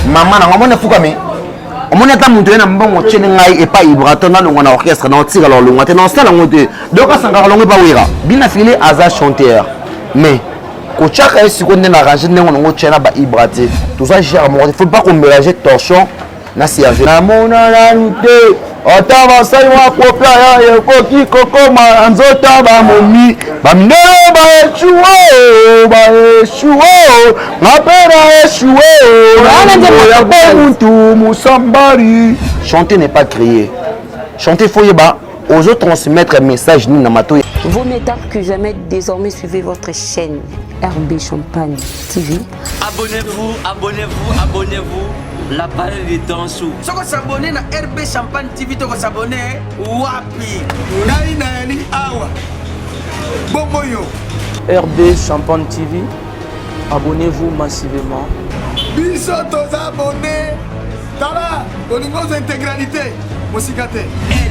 maman na ngomone fukami omone ata mutu na mbongo tchene ngai et pas Ibraton na longo na orchestre na otira lo longo te na sala ngote donc asanga longo pa wira bina filé aza chanteur mais kochaka esi ko ndena arranger ndenge ngo tchena ba Ibrate tout ça cher mo faut pas qu'on mélanger torchon na serge na mona na nute ata basai wa kopla ya ekoki kokoma nzota ba momi bamne ba echuo ngapera echuo ya bontu musambari. Chanter n'est pas crier, chanter faut yeba aux autres transmettre un message ni na mato. Vaut mieux tard que jamais, désormais suivez votre chaîne RB Champagne TV. Abonnez-vous, abonnez-vous, abonnez-vous. La balle est en dessous. Si vous s'abonnez à RB Champagne TV, vous s'abonnez wapi. Nainali awa. Boboyo. RB Champagne TV. Abonnez-vous massivement. Biso tous abonnés. Tala, boningos intégralité. Mosikate.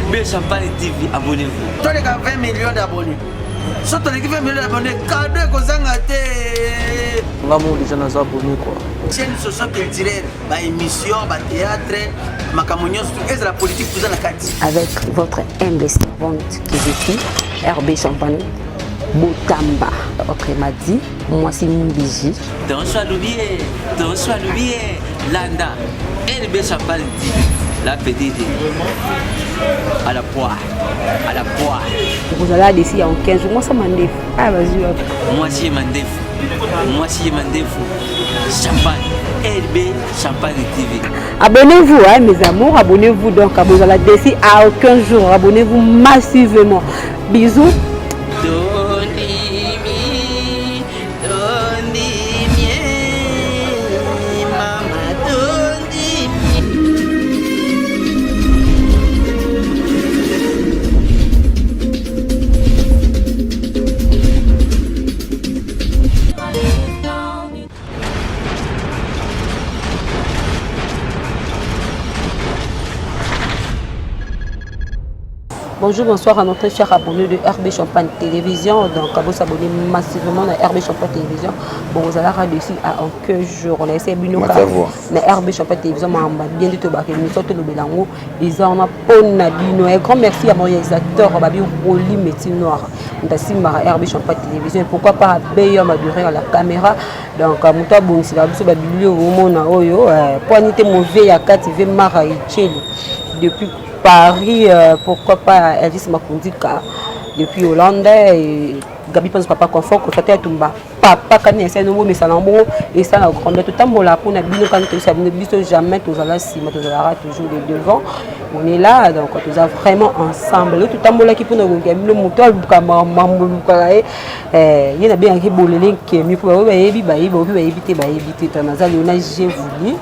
RB Champagne TV, abonnez-vous. Toi les gars 20 millions d'abonnés. Surtout les 20 millions d'abonnés, cadeau kozangate. Ngamo déjà nous abonnés quoi. Chaîne socio-culturelle, ba émission, ba théâtre, makamonyo et la politique tout ça la kati. Avec votre humble servante qui écrit RB Champagne Botamba. Ok, m'a dit, moi c'est Mbiji. Dans l'oublié, Landa, RB Champagne TV. La petite à la poire. Vous allez d'ici en 15 jours, moi ça m'a défait. Ah vas-y. Moi si mandef. Champagne, RB Champagne TV. Abonnez-vous hein, mes amours, abonnez-vous donc à vous allez d'ici à 15 jours, abonnez-vous massivement. Bisous. Bonjour, bonsoir à notre cher abonné de RB Champagne Télévision. Donc, à vous s'abonner massivement à RB Champagne Télévision. Bon, vous allez réussir à en 15 jours. On a essayé de nous faire RB Champagne Télévision. On a bien dit que nous sommes le Bélango. Ils ont un grand merci à mon réalisateur, Babi Roli Métier Noir. On a signé RB Champagne Télévision. Pourquoi pas Béa Madurer à la caméra. Donc, à Mouta Bon, c'est la bibliothèque au monde. Pour être mauvais, à 4 TV Mara depuis Paris, pourquoi pas Elvis Makundika depuis Hollande et Gabi pense papa confort que ça t'est tomba papa quand il essaie de nous mettre ça en bon et ça la grande tout temps là pour nous quand tu sais nous jamais tous là si mais tous là toujours les devant on est là donc tous vraiment ensemble tout temps là qui pour nous gagner le moteur comme mambo il y a bien qui bolé qui mieux pour éviter on a j'ai voulu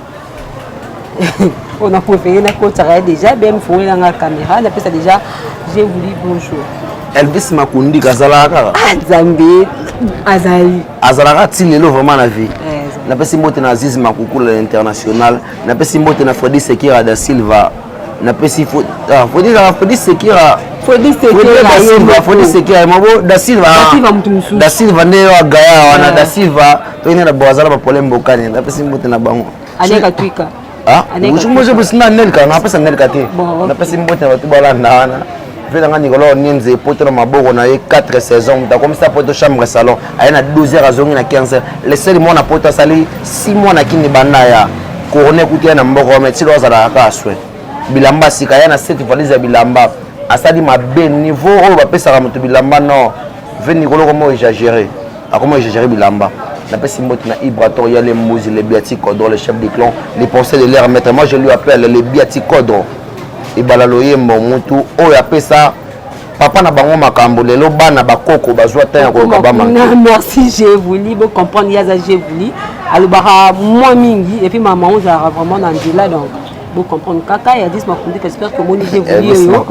on a préféré la côte déjà, même faut la caméra, on a ça déjà, j'ai voulu bonjour. Elvis Makundi Kazalaka. Zambé, Azali. Azalaka tilelo vraiment la vie. Na pesi mbote na Aziz Makukula international, na pesi mbote na Fodi Sekira da Silva. Na pesi Fodi Sekira. Fodi Sekira mabo da Silva. Da Silva ndio agaya wana da Silva. To ina na bwazala ba polem bokani. Na pesi mbote na bango. Aneka twika. Ah, je suis là, on a pas ça nelkate. On a pas si mbote na tubala na. Vela ngani ngolo nienze poto na maboko na 4 saisons. Da comme ça poto chambre salon. Ayana 12h à zongi na 15h. Le seul mois na poto sali 6 mois na kini banda ya. Corona kutia na mboko mais tilo za la kaswe. Bilamba sika yana 7 valises bilamba. Asali mabe niveau o ba pesa ka mutu bilamba non. Veni ngolo comment exagérer. A comment exagérer bilamba. La personne qui est Ibraton, il y a les Mouzi, les Biati Kodro, les chefs des clans, les pensées de l'air maître. Moi je lui appelle les Biati Kodro. Et balaloye mon moutou, oh il appelle ça. Papa n'a pas makambo, les loba n'a pas coco, bazwa taille encore kabama. Merci, j'ai voulu, vous comprendre, il y a j'ai voulu. Alors bara moi mingi et puis maman on a vraiment dans là donc. Vous comprenez kaka il y a 10 makundi que j'espère que mon j'ai voulu. Non,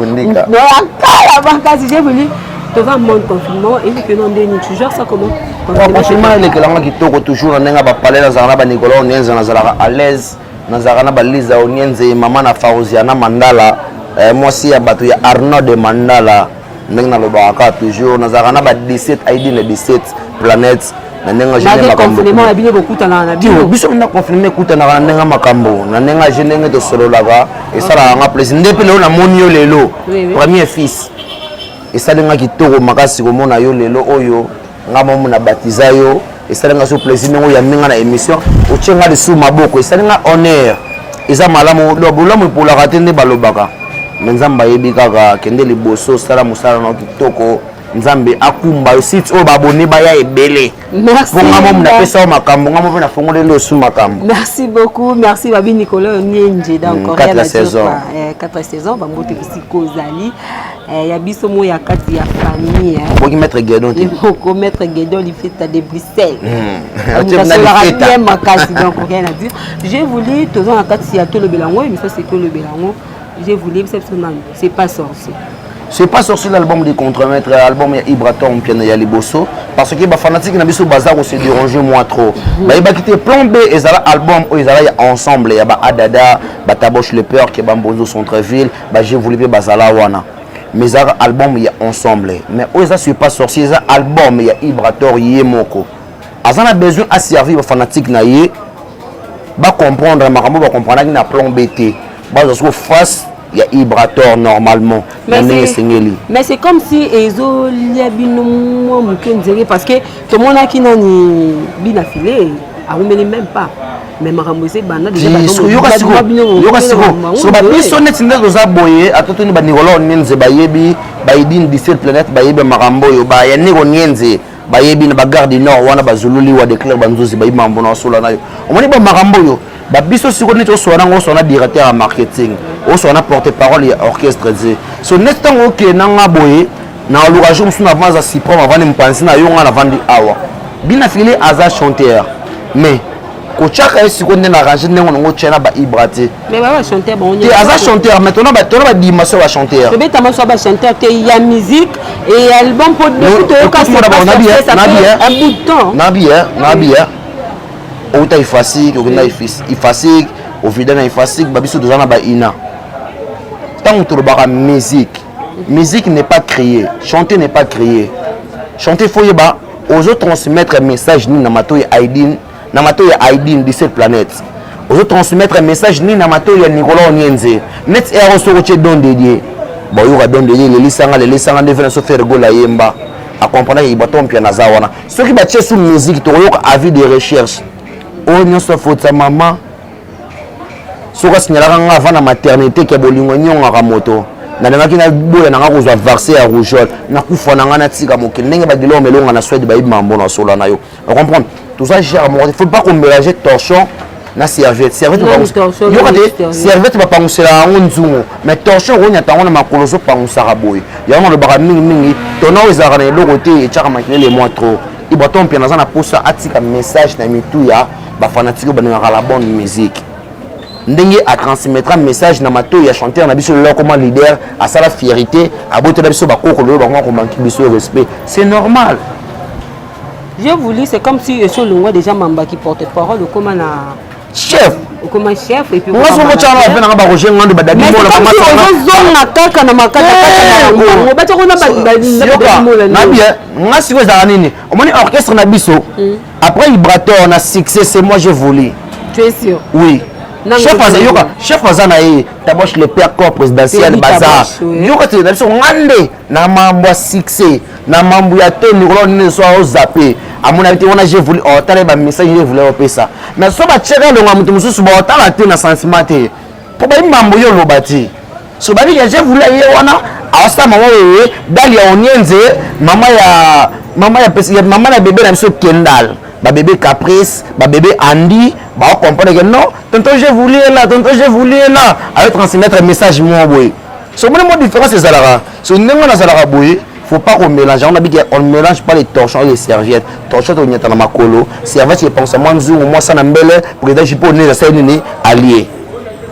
kaka si j'ai voulu. Dans un monde confinement et que non déni tu gères ça comment? Franchement les kelanga qui toko toujours n'enga ba parler dans zana ba Nicolas on est à l'aise dans zana ba Liza on est maman na Faouziana Mandala moi si ya bato ya Arnaud de Mandala n'enga le baka toujours dans zana ba 17 ID le 17 planète na nenga jeune makambo confinement abine beaucoup na bio biso na confinement kutana na nenga makambo na nenga jeune de solo laka et ça la nga plaisir ndepé lelo na moni yo lelo premier fils et ça lenga kitoko makasi ko mona yo lelo oyo nga mamu na baptiza yo et ça lenga so plaisir ngo ya minga na émission o tchenga de sous maboko et ça lenga honneur eza malamu lo bulamu pour la rater ne balobaka nzamba yebi kaka kende liboso sala musala na kitoko nzambe akumba yo site o babone ba ya ebele merci bonga mo na pesa makambo nga mo na fongole ndo su makambo merci beaucoup merci babi Nicolas Nyenje donc 4 saisons 4 saisons ba mbote bisiko zali ya biso mo ya kati ya famille boki maître Guédon ko maître Guédon li fête de Bruxelles donc rien à dire j'ai voulu tous en kati ya to le belango mais ça c'est to le belango j'ai voulu c'est pas sorcier. C'est pas sorti l'album des contre-maîtres, l'album Ibraton piano ya liboso parce que ba fanatique na biso bazar se déranger moi trop. Ba iba quitter plan B et ça album où ils allaient ensemble ya ba Adada, ba Taboche le peur qui ba Mbozo Centreville, ba j'ai voulu be bazala wana. Mais ça album ya ensemble. Mais où ça c'est pas sorti ça album ya Ibraton yemoko. Azana besoin à servir ba fanatique na yé ba comprendre makambo ba comprendre na plan BT. Ba zo face il y a Ibrator normalement mais c'est comme si ezo liabino mo mukenzere parce que tout le monde qui nani bina filé a même pas mais makambo c'est bana déjà so ba biso net ndezo za boye atotoni ba Nicolas Nyenze bayebi ba idin 17 planète bayebi makambo yo ba ya Nicolas Nyenze bayebi na ba garde nord wana bazululi wa declare banzuzi bayi mambo na sola nayo omoni ba makambo yo ba biso siko net o sona ngo sona directeur en marketing o sona porte-parole ya orchestre dit so net tango ke nanga boye na l'occasion suna avance si prom avant de penser na yo ngana vandi awa bina filé aza chanteur mais ko chaka siko na arranger nengo ngo tchena ba Ibrate mais ba chanteur bon et aza chanteur maintenant ba tona ba dimension ba chanteur c'est bête so ba chanteur que il y a musique et album pour de tout cas un bout de temps nabia Outa ifasik, okina ifasik, ovida na ifasik, babiso dozana ba ina. Tant que tu musique n'est pas créée, chanter n'est pas créé. Chanter faut yeba, aux autres transmettre un message ni namato ya Aidin de cette planète. Aux autres transmettre un message ni namato ya Nicolas Nyenze. Net ero so roche don dédié. Ba yo don dédié les lisanga de venir se faire gola yemba. À comprendre il baton pia nazawana. Ceux qui battent sous musique to yo avis de recherche. Oh nyonso faute maman soka signalaka nga avant la maternité ke bolingo nyonga moto na ndengaki na boya nanga kozwa vaccin ya rougeole na kufa nanga na tika mokili ndenge badilo melonga na Suède bayibi mambo na sola na yo on comprend tout ça cher il faut pas qu'on mélange torchon na serviette serviette ba pangusela ngo nzungu mais torchon ko nyata ngona makolo so pangusaka boy yango lo baka mingi tona ezaka na eloko te etchaka makele moi trop ibaton pia na posa atika message na mitu ya ba fanatique banengaka la bonne musique ndenge a transmettre un message na mato ya chanteur na biso le comme leader à sa la fierté a boto na biso ba kokolo ba ko manki biso respect c'est normal. J'ai voulu c'est comme si sur le déjà mamba qui porte parole comme un chef comme un chef et puis moi so mo tshana ba na ba roger ngando ba dadi mo la kama zona kaka na makata na ba tsona ba na bien nga siko za nini omoni orchestre na biso après Ibrator na succès c'est moi j'ai voulu. Tu es sûr? Oui. Chef Azana et Taboche le père corps présidentiel bazar. Yoka te dabiso ngande na mambo succès na mambo ya to Nicolas ne soit zappé. À mon avis on a j'ai voulu oh tala ba message j'ai voulu opé ça. Mais so ba tchera lo ngamutu mususu ba tala te na sentiment te. Po ba mambo yo lo bati. So ba bi j'ai voulu ye wana asa mama wewe dali ya Onyenze mama ya bébé na biso Kendall. Ba bébé Caprice, ba bébé Andy, ba comprendre que non, tonton j'ai voulu là, avec transmettre un message moi boy. So mon différence c'est ça là. So nenga na ça là boy, faut pas qu'on mélange, on a dit qu'on mélange pas les torchons et les serviettes. Torchon to nyata na makolo, serviette je pense moi nzungu moi ça na mbele, président je peux ne ça ni allié.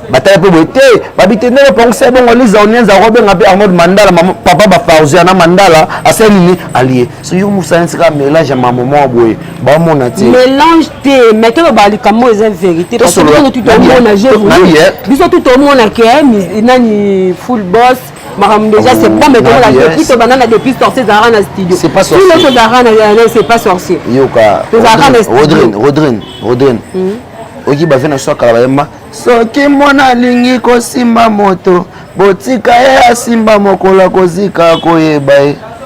Bataille pe boité, ba bitene pense bon on les Onyenza Robin ngapi Arnold Mandala papa ba Fauziana Mandala asenini allié. So yo musa nsika mélange maman boy. Ba mona ti. Mélange te, mais to ba likamo est vérité parce que tout le monde a joué. Biso tout le monde a que nani full boss déjà c'est bon mais comment la depuis to banana depuis sorcier Zara na studio c'est pas sorcier si le Zara c'est pas sorcier yoka Rodrin oki ba vena soka la yema soki mwana lingi ko simba moto botika ya simba mokola kozika koyeba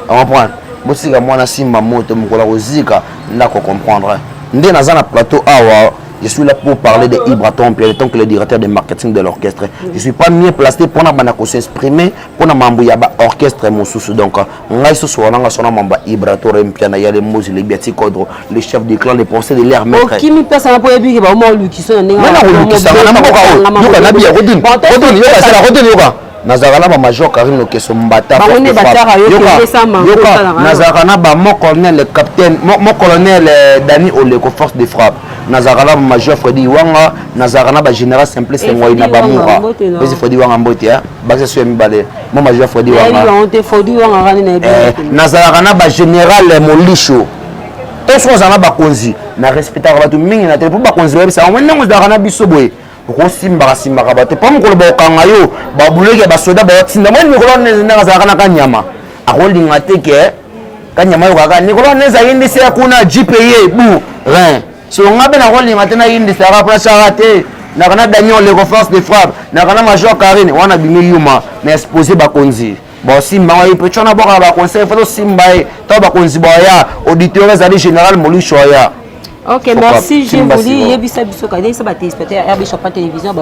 on comprendre botika mwana simba moto mokola kozika ndako comprendre ndé na zana plateau awa. Je suis là pour parler de Ibra Tompi, en tant que le directeur de marketing de l'orchestre. Je ne suis pas mieux placé pour s'exprimer, pour l'orchestre. Donc, Ibra Tompi, il y a les Mouzi, les Biati Kodro, les chefs du clan, les pensées de l'air maître. Qui me passe à la première vie, qui sont Nazarana ba major Karim Lokeso Mbata Nazarana ba mon colonel le capitaine mon colonel Dani Oleko force de frappe Nazarana ba major Freddy Wanga Nazarana ba général Simple Sengoina ba Moura mais Freddy Wanga mbote hein ba se mbale mon major Freddy Wanga Nazarana ba général Molisho tous on zana ba konzi na respecter ba tu mingi na tele pour ba konzi ba ça on nngo Nazarana bisoboye Rosimba te pas mon koloba kangayo ba buleke ba soda ba tinda moi nikolo neza za kana kanyama akoli ngateke kanyama yo kaka nikolo neza yindi se kuna GPA bu rien so ngabe na koli ngatena yindi se ra pra charate na kana Daniel le force de frappe na kana major Karine wana bimi yuma na exposer ba konzi ba simba wa ipechona boka ba conseil fa simba to ba konzi ba ya auditeur zali général Molisho ya. Ok, merci. J'ai voulu RB Champagne Télévision,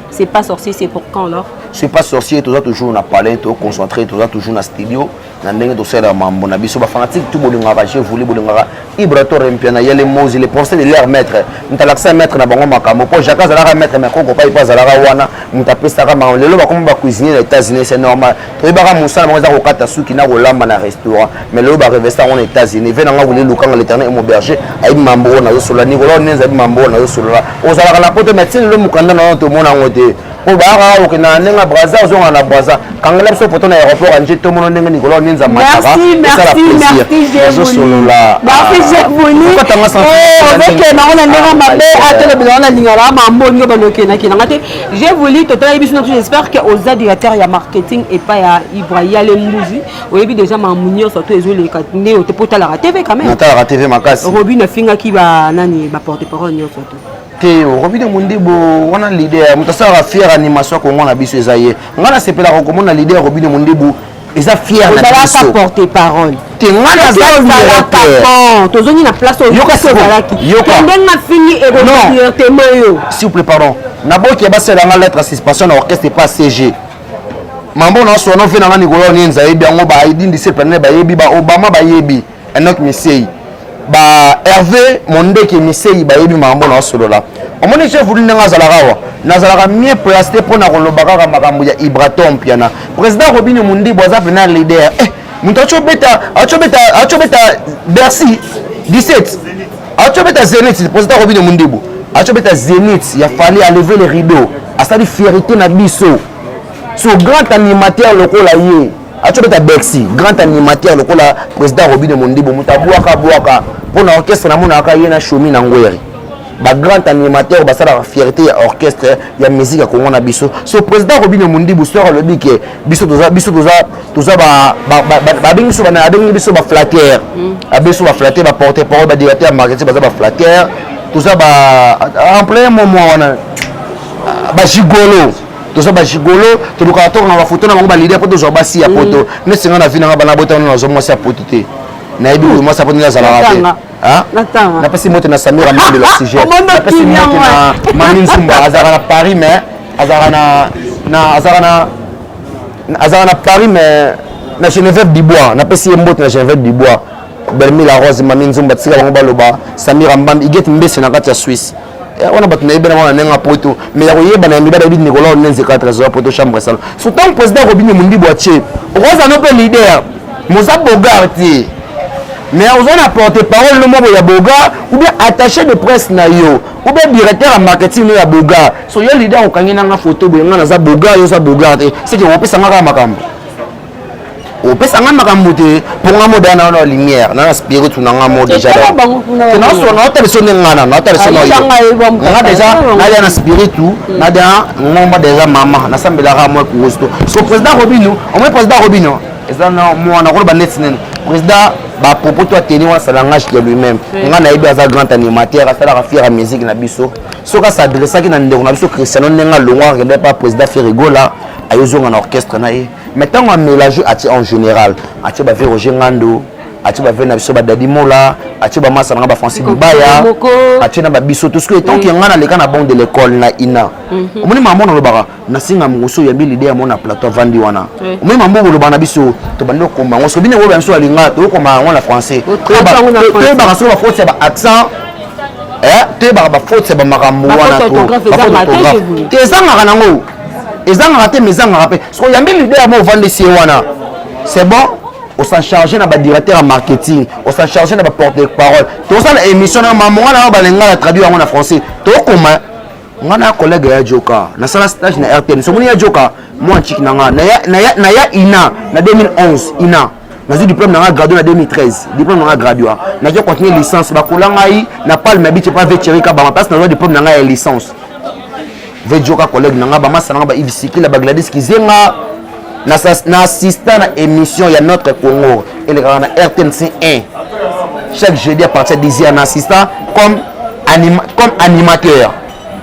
c'est pas sorcier, c'est pour quand alors? C'est pas sorcier, tout ça toujours on a parlé, tout concentré, tout ça toujours dans studio. Nandenge to sera mambo na biso ba fanatique tout bolingaka j'ai voulu bolingaka Ibra Tompi na yele mozi les pensées de leur maître. Ntalaksa maître na bango makambo po jaka zalaka maître mais koko pa ipa zalaka wana mutapesaka ma lelo ba comme ba cuisiner les États-Unis c'est normal. To ibaka musala bango za ko kata suki na ko lamba na restaurant mais lelo ba revesta en États-Unis vena nga voulu lukanga l'éternel mon berger ay mambo na yo sola ni ko neza mambo na yo sola ozalaka na poto médecine le mukanda na to mona ngote po ba ka okina nenga braza ozonga na braza kangela biso poto na aéroport anje to mona nenga nikolo ninza mataka merci j'ai voulu j'ai voulu j'espère que aux directeurs il y a marketing et pas il y a les musiques oui déjà ma munir surtout les les né te pota la TV quand même la TV makasi Robin finga qui va nani ba porte-parole surtout te Robin Mundibo wana leader mutasara fier animation ko ngona biso ezaye ngana sepela ko mona leader Robin Mundibo eza fier na biso porte-parole te ngana za tozoni na place au yoka ndenga fini et directement yo s'il vous plaît pardon naboki ba sela nga lettre assistance na orchestre pas CG mambo na so no fina ngani ko nyenza yebi ngo ba idindi se pene ba yebi ba Obama ba yebi Enoch Misei ba Hervé Mondeki Misei ba yebi mambo na solo la omoni chef voulu nga zalaka nazalaka mieux placé pour na kolobaka makambo ya Ibra Tompi na président Robin Mundibo za pena leader muto achobeta Bercy 17 achobeta Zenith président Robin Mundibo achobeta Zenith ya fallait à lever les rideaux à sa fierté na biso so grand animateur lokola ye achobeta Bercy grand animateur lokola président Robin Mundibo mutabwaka pour na orchestre na mona aka yena shomi na ngweri ba grand animateur basala fierté ya orchestre ya musique ya Congo na biso so président Robin Mundibo sera le bique biso toza ba bingiso bana abengi biso ba flatteur abeso ba flatteur ba porte-parole ba directeur marketing ba flatteur toza ba en plein moment wana ba gigolo toza ba gigolo to luka to na ba photo na bango ba leader poto zo ba si ya poto ne singa na vina ba na bota na zo mo si ya poto te na ebi mo sa poto na za la te na pesi moto na Samira Mbele le sujet na pesi moto na Mani Zumba azara na Paris mais azara na Paris mais na Geneviève Dubois na pesi moto na Geneviève Dubois Bermi la Rose Mani Zumba tsika bango baloba Samira Mbambi igeti mbese na kati ya Suisse on a battu na ibena na nga poto mais ya koyeba na mibada bi Nicolas Nenze 4 poto chambre salon surtout président Robin Mundibo atie Rosa no pe leader Moza Bogarti mais on a porte-parole le mot ya Boga ou bien attaché de presse na yo ou bien directeur en marketing ya Boga so yo leader on kangena nga photo bo nga na za Boga yo za Boga c'est que on peut sanga makambo opesa nga makambo te mpo nga mo dana na lumière na spirit na nga mo déjà na so na hôtel so ngana na hôtel so nga déjà na ya na spirit na da ngomba déjà mama na sambela ka mo ku hosto so président Robino au moins président Robino eza na mo na ko ba net nene président ba propos toi tenir wa salangage de lui-même nga na ibi aza grand animateur asala ka faire musique na biso so ka s'adresse ki na ndeko na biso Cristiano nenga longwa que pas président Ferrigola ayozonga na orchestre na ye mais tant on mélange en général ati ba ver Roger Ngando ati ba ver na biso ba Dadi Mola ati ba masa na ba Francis Bibaya ati na ba biso tout ce que tant que ngana leka na banque de l'école na ina omoni maman no baka na singa muso ya bi l'idée mon na plateau vandi wana omoni maman lo bana biso to bando ko mango so bine wo ba biso alinga to ko ma na français to ba so ba faute ba accent te ba faute ba makambo wana to te sanga kanango ezanga raté mais ezanga rappé parce que yambi l'idée à moi vendre si wana c'est bon on s'en charger na ba directeur en marketing on s'en charger na ba porte-parole to ça na émission na maman na ba lenga la traduire en français to koma ngana collègue ya Joka na sala stage na RTN so moni ya Joka moi chiki na nga na ya ina na 2011 ina na j'ai diplôme na gradué na 2013 diplôme na gradué na j'ai continuer licence ba kolanga yi na palme habite pas vetirika ba ma place na diplôme na licence Vejoka collègue nanga ba masa nanga ba Yves Siki la ba Gladys Kizenga na assistant na émission ya notre Congo et le grand RTNC 1 chaque jeudi à partir de 10h na assistant comme animateur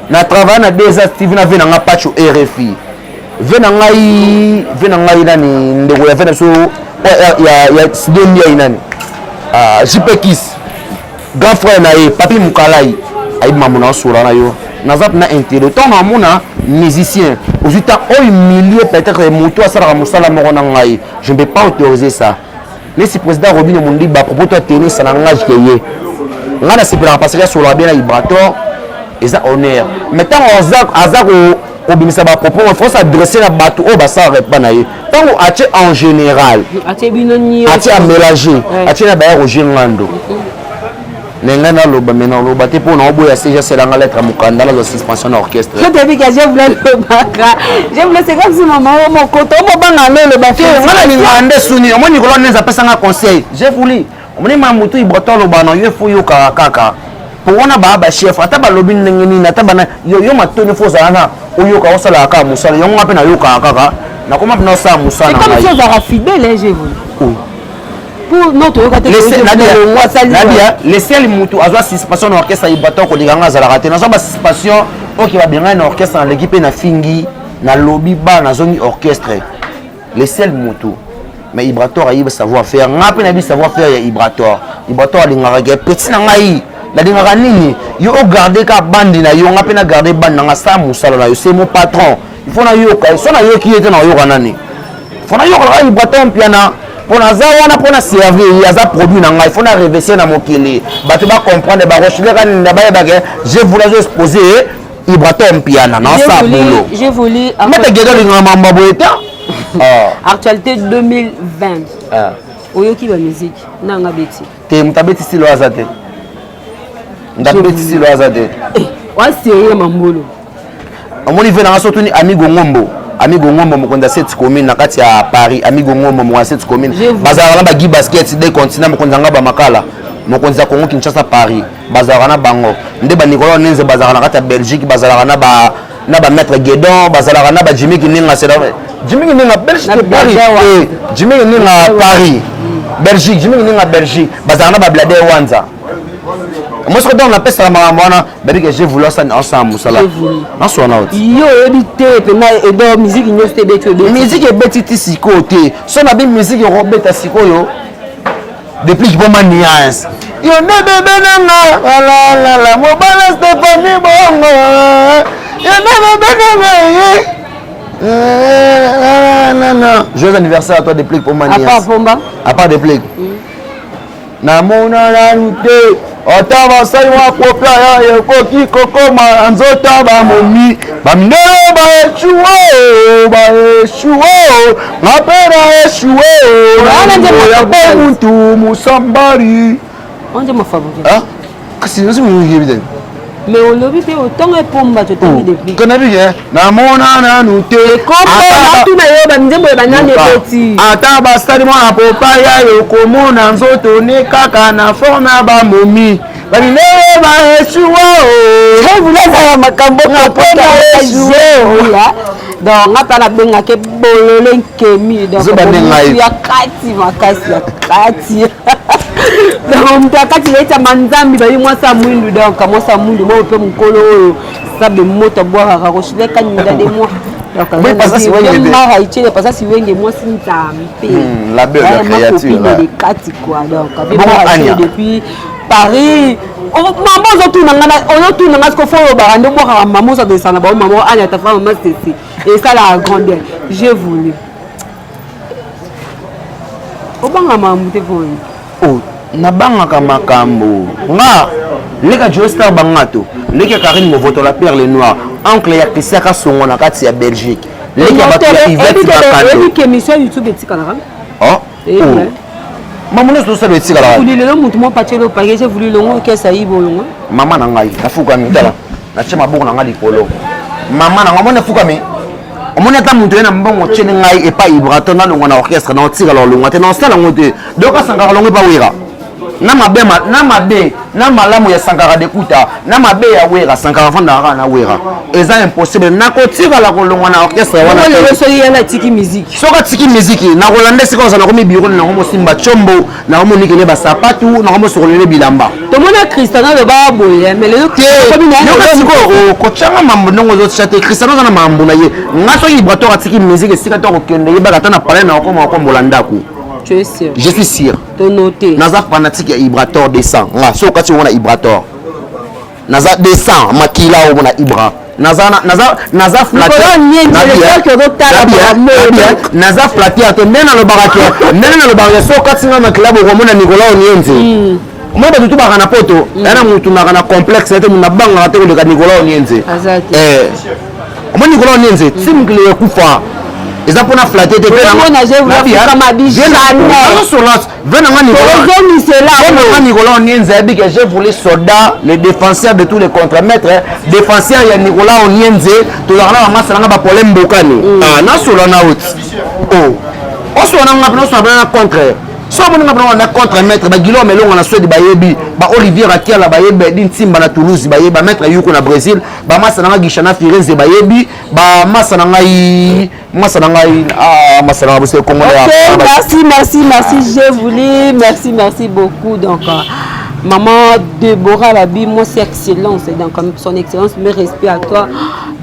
na travail na déjà Steve na venanga pacho RFI venanga nani ndeko ya vena so ya Sidonia inani JPKIS grand frère na ye Papi Mukalai ayi mamuna sura na yo nazap na intérêt tant na mona musicien aujourd'hui tant au milieu peut-être moto asala musala moko na ngai je ne peux pas autoriser ça mais si président Robin Mundi ba propos toi tenir ça na ngage que ye ngana c'est pour passer sur la bien à Ibrator et ça honneur mais tant azak au bimisa ba propos il faut s'adresser na bato o ba ça répond na ye tant ache en général ache binoni ache à mélanger ache na ba Roger Ngando Nengana loba maintenant loba te pour na oboya CG c'est la lettre à mukanda la suspension d'orchestre. Je te dis que je voulais le baka. Je voulais c'est comme si maman mon koto mo banga le baka. Ngana ni ngande suni mo ni kolon neza pesa nga conseil. Je voulais. Omoni mamutu Ibrator loba na yo fu yo kaka. Pour wana ba chef ata ba lobi ndengeni na ata bana yo matoni fo zana oyo ka osala ka musala yo ngape na yo kaka. Na koma na sa musala na. C'est comme si on va fidèle je voulais. laissez les moutons à la suspension d'orchestre Ibrator ko liganga za la raté na ba suspension OK va bien na orchestre na l'équipe na fingi na lobby ba na zone orchestre laissez le moutons mais Ibrator a savoir faire ngape na bi savoir faire ya Ibrator lingara ke petit na ngai la lingara nini yo garder ka bande na yo ngape na garder bande na sa musala na yo c'est mon patron il faut na yo ka so na yo qui était na yo kanani faut na yo ka Ibrator piana pour naza wana pour na servir yaza produit na ngai il faut na réverser na mokili bato ba comprendre ba rechercher kan na ba je voulais exposer Ibrator piana na sa boulot j'ai voulu mais te gero linga mamba boeta actualité 2020 oyoki ba musique na nga beti te mutabeti silo azate ndabeti silo azate wa sérieux mambolo omoni vena ngaso tuni amigo ngombo mokonda cette commune na kati ya Paris amigo ngombo mo cette commune bazala na ba gi basket des continents mokonda ngaba makala mokonza Congo Kinshasa Paris bazala na bango nde ba Nicolas Nenze bazala na kati ya Belgique bazala na ba maître Guédon bazala na ba Jimmy Kininga c'est Jimmy Kininga Belgique Paris Jimmy Kininga Paris Belgique Jimmy Kininga Belgique bazala na ba Blade Wanza. Moi ce que on appelle ça maramana que j'ai voulu ça ensemble ça là non soit non yo ebité pena et do musique nyo stebe tu musique est betiti sikoté so na bi musique robeta sikoyo depuis que bon manias yo bébé nanga la mo bala Stéphanie bongo yo bébé nanga joyeux anniversaire à toi depuis pour manias à part depuis na mona la route otava sai wa kopia ya ekoki kokoma nzota ba momi bamne ba echuo ngapera echuo ya ba muntu musambari onje ma favori kasi nzi mu yibide mais on l'a vu autant et pour moi tu t'es mis depuis qu'on a vu na mona na nous te comme tout na yo ba nzembo ba nane petit ata ba stade mo na popa ya yo komona nzoto ne kaka na forme ba momi ba ni ba esuwa je voulais faire makambo na pona jouer là donc ngata na benga ke bolole nkemi donc ya kati makasi ya kati donc mtakati leta manzambi ba mwasa mwindu donc mwasa mwindu mo pe mkolo oyo sabe moto bwa rakoshile kanyinda de moi donc parce que si wenge mara itile parce que si wenge moi sintampe la belle créature là de kati quoi donc avec depuis Paris maman on a ce qu'on fait au barando boire maman ça descend là-bas maman Anya ta femme maman c'est et ça la grandeur j'ai voulu au banga maman te voulu oh na banga makambo nga leka Joestar bangato leka Karine Movoto la perle noire oncle ya Kisaka songo na kati ya Belgique leka bato ya Yvette Bakando et puis émission YouTube etika na oh maman nous ça etika la voulu le mutu mo patelo page j'ai voulu longo ke ça yibo longo maman na ngai nafuka mitala na chema boko na ngai likolo maman na ngai nafuka mi omoni ata mutu ena mbongo tiene ngai epa Ibraton na longo na orchestre na otika la longo te na sala ngote donc asanga longo pa wira na mabe na malamu ya sankara dekuta na mabe ya wera sankara fanda na wera eza impossible na kotika la kolongwa na orchestre wana le so yana tiki musique soka tiki musique na kolanda sika za na komi biro na komo simba chombo na komo nikele ba sapatu na komo sokolele bilamba to mona Cristiano le ba boye mais le komi na ko changa mambo ndongo zo chate Cristiano za na mambo na ye ngaso Ibraton tiki musique sika to kokende ye ba katana pale na komo kombola ndaku. Tu es sûr? Je suis sûr. De noter. Naza fanatique ya Ibraton descend. Nga so kati wona Ibraton. Naza descend makila wona Ibra. Naza flatter. Naza flatter to mena lo baraka. Mena lo baraka so kati nga makila bo mona Nicolas Onienze. Moi ba tutu ba na poto. Ana mutu na kana complexe ete muna banga te ko le Nicolas Onienze. Moi Nicolas Onienze timkile kufa. Ils ont pour la flatter de Nicolas Onienze j'ai voulu soldat le défenseur de tous les contre-maîtres défenseur il y a Nicolas Onienze tout la masse na ba problème bokani ah na solo na out oh on so na contre so on na contre-maître ba Guillaume Melongo na Suède ba yebi ba Olivier Rakiala ba yebi din Timba na Toulouse ba yebi ba maître Yuko na Brésil ba massa na Gishana Firenze ba yebi ba massa na ngai Masala monsieur Congo. Merci, j'ai voulu, merci beaucoup. Donc, maman Déborah Labi, moi c'est excellence, donc son excellence, mes respects à toi,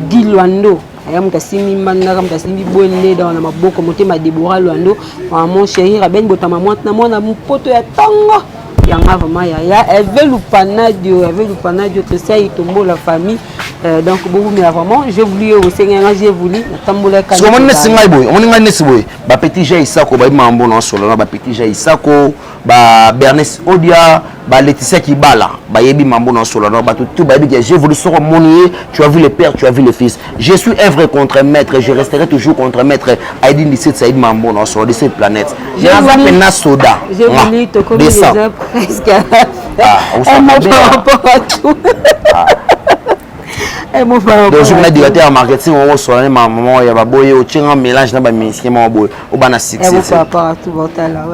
Guy Luando. Ayam kasimi manara kasimi bonne dans la maboko monter ma Déborah Luando, mon chéri Raben Botama na mona poto ya tango. Yanga vraiment ya elle veut l'upanadio que ça il tombe la famille. Donc beaucoup mais vraiment j'ai voulu aussi j'ai voulu tambola kana. So mon singai boy, on ngai nesi boy. Ba petit Jay Isako ba mambo na solo ba petit Jay Isako, ba Bernice Odia, ba Laetitia Kibala, ba yebi mambo na solo ba tout ba yebi j'ai voulu sur monier, tu as vu le père, tu as vu le fils. Je suis un vrai contre-maître et je resterai toujours contre-maître Aïdin 17 Saïd mambo na solo de cette planète. J'ai un soda. J'ai voulu te comme déjà presque à donc je me directeur en marketing on reçoit maman ya baboye o tchenga mélange na ba musicien ma boy o bana succès par rapport à tout botala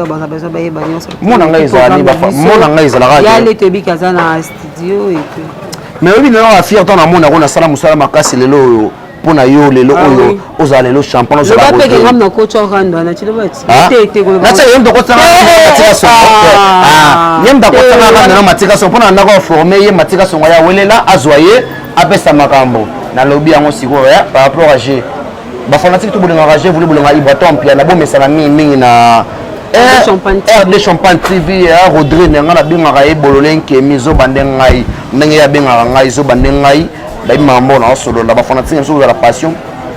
bana besoin ba yeba nyonso mona ngai ezali ba mona ngai ezala radio ya le tebi kaza na studio et tout mais oui non a fier ton na mona na sala musala makasi lelo pona yo lelo oyo ozala lelo champagne ozala ba peke ngam na coach rando na chilo bati te ko na tsa yendo ko tsanga matika so yenda ko tsanga na matika so pona ndako former ye matika so ya welela azwaye apesa makambo na lobby yango sikoyo ya par rapport à G ba fanatique tout bolinga G voulu bolinga Ibraton pia na bomesa na mingi na RD Champagne TV ya Rodri nga na binga e bololenke mizo bandengai ndenge ya binga ngai zo bandengai ba mambo na solo la ba fanatique so la passion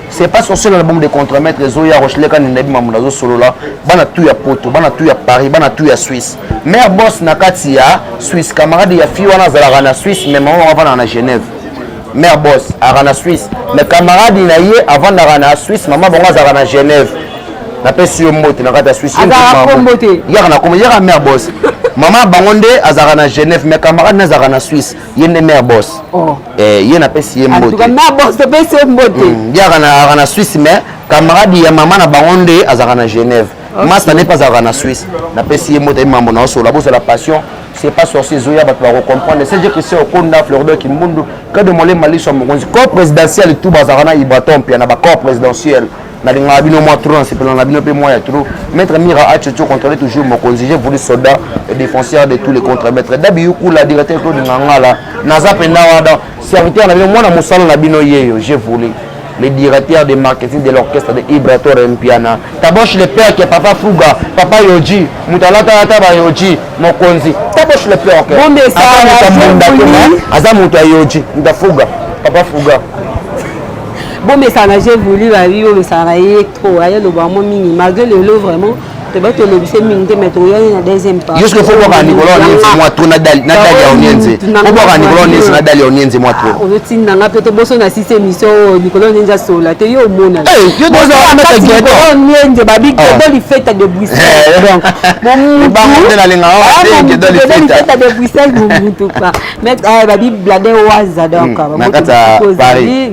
c'est pas sur seul album de contre-maître zo ya Rochelet kan ndabi mambo na zo solo la bana tout ya Poto bana tout ya Paris bana tout ya Suisse mère boss na kati ya Suisse camarade ya fi wana zala na Suisse mais maman va na Genève. Mère boss à la Suisse mes camarades inaye avant d'aller en Suisse maman bon à la Genève na pesi yo moto na kata Suisse ya na comme ya mère boss Maman Bangonde azara na Genève mais camarade nazara na Suisse. Yene mère boss. Oh. Yena pesi yembote. En tout cas mère boss pesi yembote. Yara na Suisse mais camarade ya maman na Bangonde azara na Genève. Moi ça n'est pas azara na Suisse. Na pesi yembote maman na so la bosse la passion. C'est pas sorcier Zoya va comprendre. C'est dire que c'est au Konda Florida qui monde que de molé Mali sur mon corps présidentiel tout bazarana Ibraton puis na ba corps présidentiel. Na linga bino moi trop c'est pour na bino pe moi trop maître Mira a toujours contrôler toujours mon conseiller j'ai voulu soldat et défenseur de tous les contre-maîtres Dabiyuku la directeur Claude Ngangala naza penda wada serviteur na bino moi na musala na bino yeyo j'ai voulu le directeur de marketing de l'orchestre de Ibraton Mpiana taboche le père qui est papa Fuga papa Yoji mutalata ba Yoji mokonzi taboche le père que bon mais ça aza muta Yoji ndafuga papa Fuga. Bon mais ça n'a j'ai voulu la vie mais ça n'a trop ailleurs le vraiment mini malgré le lot vraiment tu vas te l'objet mini mais tu y a deuxième part juste faut voir Nicolas Nienze moi tout nadali Nienze faut voir Nicolas Nienze nadali Nienze moi trop on tient dans la peut-être bosso na 6 émissions Nicolas Nienze sola te yo mona yo doza mettre Nicolas Nienze babi que dans les fêtes de Bruxelles donc mon ba monter na linga que dans les fêtes de Bruxelles mon tout pas mais babi blade waza donc Paris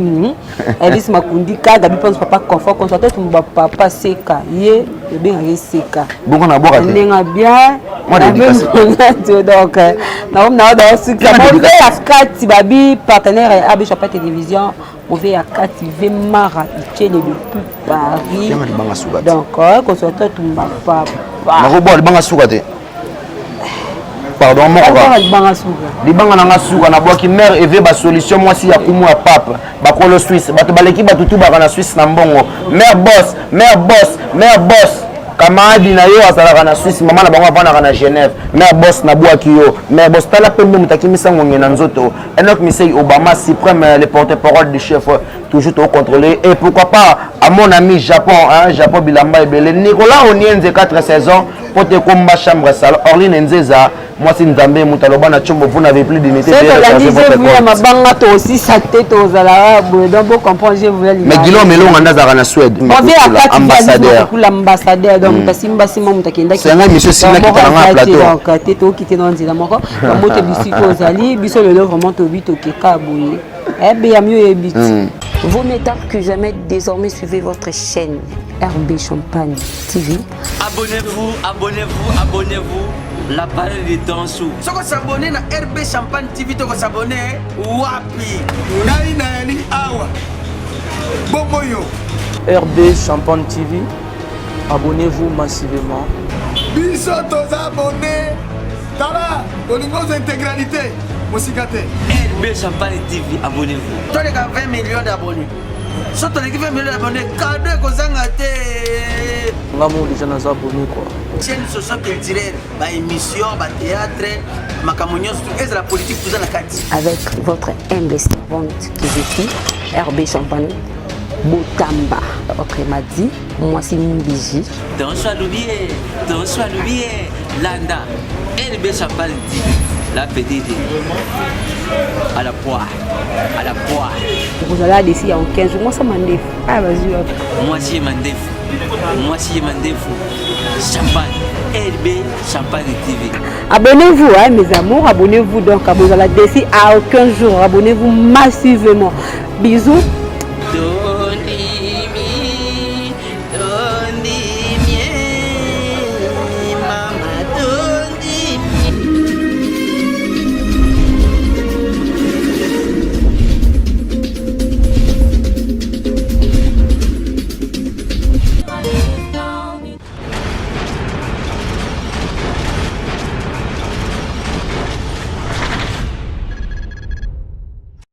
Elise Makundi ka gabi pense papa confort constater tout papa seka ye bien seka bon on a boire lenga bien moi donc na da suka mo ya kati babi partenaire RB Champion Télévision on veut à kati ve mara itchene depuis Paris donc constater tout papa na ko boire banga suka te pardon mon libanga na ngasuka na boki mère eve ba solution moi si ya kumu ya pape ba kolo Suisse bato baleki batutu ba na Suisse na mbongo mère boss kamadi na yo azalaka na Suisse mama na bango avana na Genève mère boss na boaki yo mère boss tala pembe mutaki misango ngena nzoto Enoch Misei Obama suprême le porte-parole du chef toujours au contrôler et pourquoi pas à mon ami Japon Japon bilamba ebele Nicolas Onienze 4 saisons pour te combat chambre salon Orline Nzeza moi c'est Nzambe mutaloba na chombo vous n'avez plus d'unité mabanga to aussi sa tête aux ala donc vous comprenez je voulais mais Guillaume Melonga ndazaka na Suède ambassadeur donc pasimba sima mutakenda c'est un monsieur Sina qui t'a na plateau donc teto qui dans nzela moko moto bisiko ozali biso le vraiment to bito keka boye bien mieux et bit Vos méthodes que jamais désormais suivez votre chaîne RB Champagne TV. Abonnez-vous. La parole est en dessous. Si vous s'abonnez à RB Champagne TV, vous s'abonnez wapi. Nainali awa. Bomoyo. RB Champagne TV. Abonnez-vous massivement. Biso tous abonnés. Tala, boningos intégralité. Mosikate. RB Champagne TV, abonnez-vous. Tu as 20 millions d'abonnés. Si tu as 20 millions d'abonnés, cadeau que vous avez. Ngamu déjà nous abonnés quoi. Chaîne socio-culturelle, émission, théâtre, macamounion, et la politique, tout ça la carte. Avec votre investissement que je suis, RB Champagne, Botamba. Après m'a dit, moi c'est Mbiji. Dans soit l'oublié, Landa, RB Champagne TV, la petite, à la poire. Vous allez d'ici en 15 jours, moi ça m'a dit. Ah vas-y. Moi si Mandefou. Champagne, RB Champagne TV. Abonnez-vous, mes amours, abonnez-vous donc à vous allez d'ici à aucun jour. Abonnez-vous massivement. Bisous.